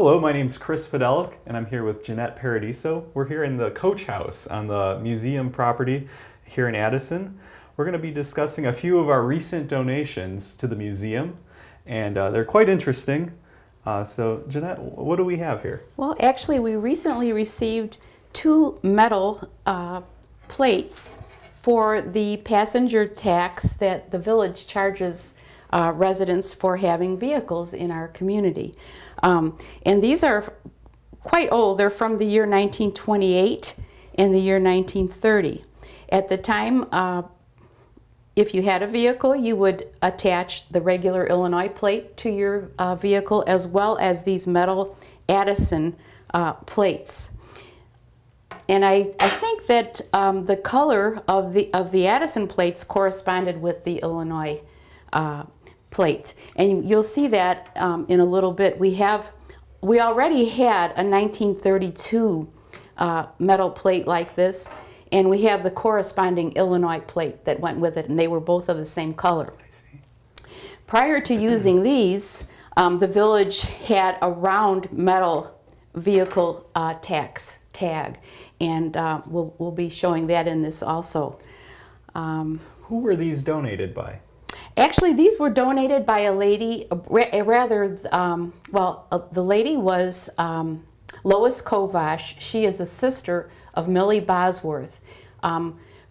Hello, my name's Chris Fidelic, and I'm here with Jeanette Paradiso. We're here in the Coach House on the museum property here in Addison. We're going to be discussing a few of our recent donations to the museum, and they're quite interesting. So, Jeanette, what do we have here? Well, actually, we recently received two metal plates for the passenger tax that the village charges residents for having vehicles in our community. And these are quite old. They're from the year 1928 and the year 1930. At the time, if you had a vehicle, you would attach the regular Illinois plate to your vehicle, as well as these metal Addison plates. And I think that the color of the Addison plates corresponded with the Illinois plate, and you'll see that in a little bit. We already had a 1932 metal plate like this, and we have the corresponding Illinois plate that went with it, and they were both of the same color. I see. Prior to using these, the village had a round metal vehicle tax tag, and we'll be showing that in this also. Who were these donated by? Actually, these were donated by a lady, the lady was Lois Kovash. She is a sister of Millie Bosworth,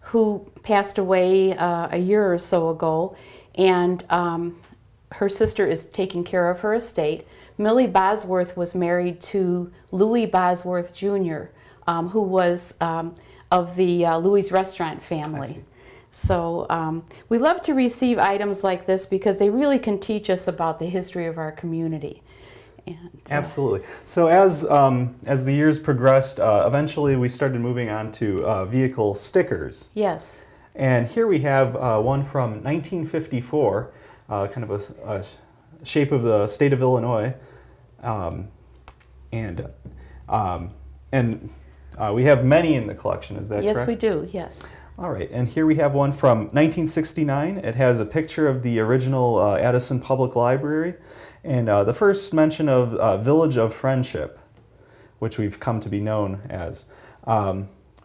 who passed away a year or so ago, and her sister is taking care of her estate. Millie Bosworth was married to Louis Bosworth Jr., who was of the Louis Restaurant family. So we love to receive items like this because they really can teach us about the history of our community. And, Absolutely. So as the years progressed, eventually we started moving on to vehicle stickers. Yes. And here we have one from 1954, kind of a shape of the state of Illinois, and we have many in the collection. Is that correct? Yes, we do. Yes. All right, and here we have one from 1969. It has a picture of the original Addison Public Library, and the first mention of Village of Friendship, which we've come to be known as.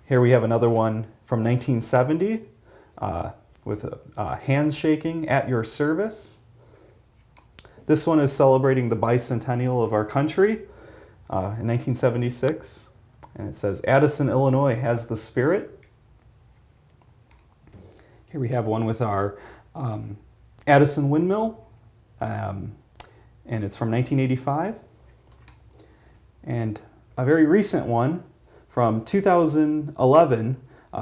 Here we have another one from 1970 with hands shaking at your service. This one is celebrating the bicentennial of our country in 1976, and it says, Addison, Illinois has the spirit. Here we have one with our Addison windmill, and it's from 1985. And a very recent one from 2011,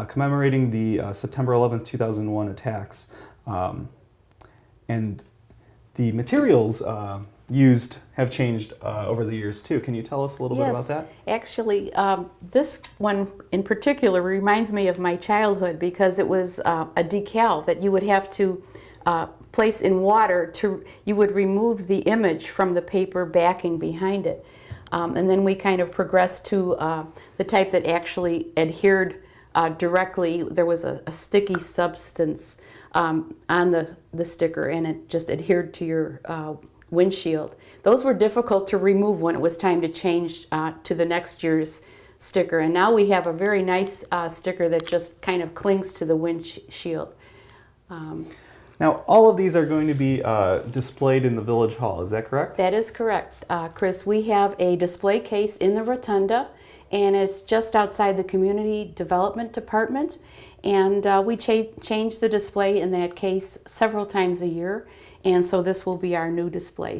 commemorating the September 11th, 2001 attacks. And the materials used have changed over the years too. Can you tell us a little bit about that? Actually, this one in particular reminds me of my childhood because it was a decal that you would have to place in water you would remove the image from the paper backing behind it. And then we kind of progressed to the type that actually adhered directly. There was a sticky substance on the sticker, and it just adhered to your windshield. Those were difficult to remove when it was time to change to the next year's sticker. And now we have a very nice sticker that just kind of clings to the windshield. Now, all of these are going to be displayed in the Village Hall, is that correct? That is correct, Chris. We have a display case in the rotunda, and it's just outside the Community Development Department. And we change the display in that case several times a year. And so this will be our new display.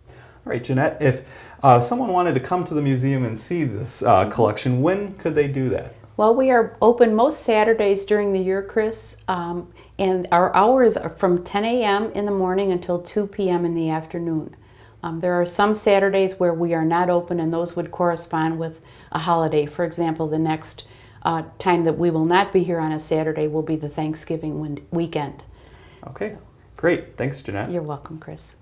All right, Jeanette, if someone wanted to come to the museum and see this collection, when could they do that? Well, we are open most Saturdays during the year, Chris, and our hours are from 10 a.m. in the morning until 2 p.m. in the afternoon. There are some Saturdays where we are not open, and those would correspond with a holiday. For example, the next time that we will not be here on a Saturday will be the Thanksgiving weekend. Okay. Great. Thanks, Jeanette. You're welcome, Chris.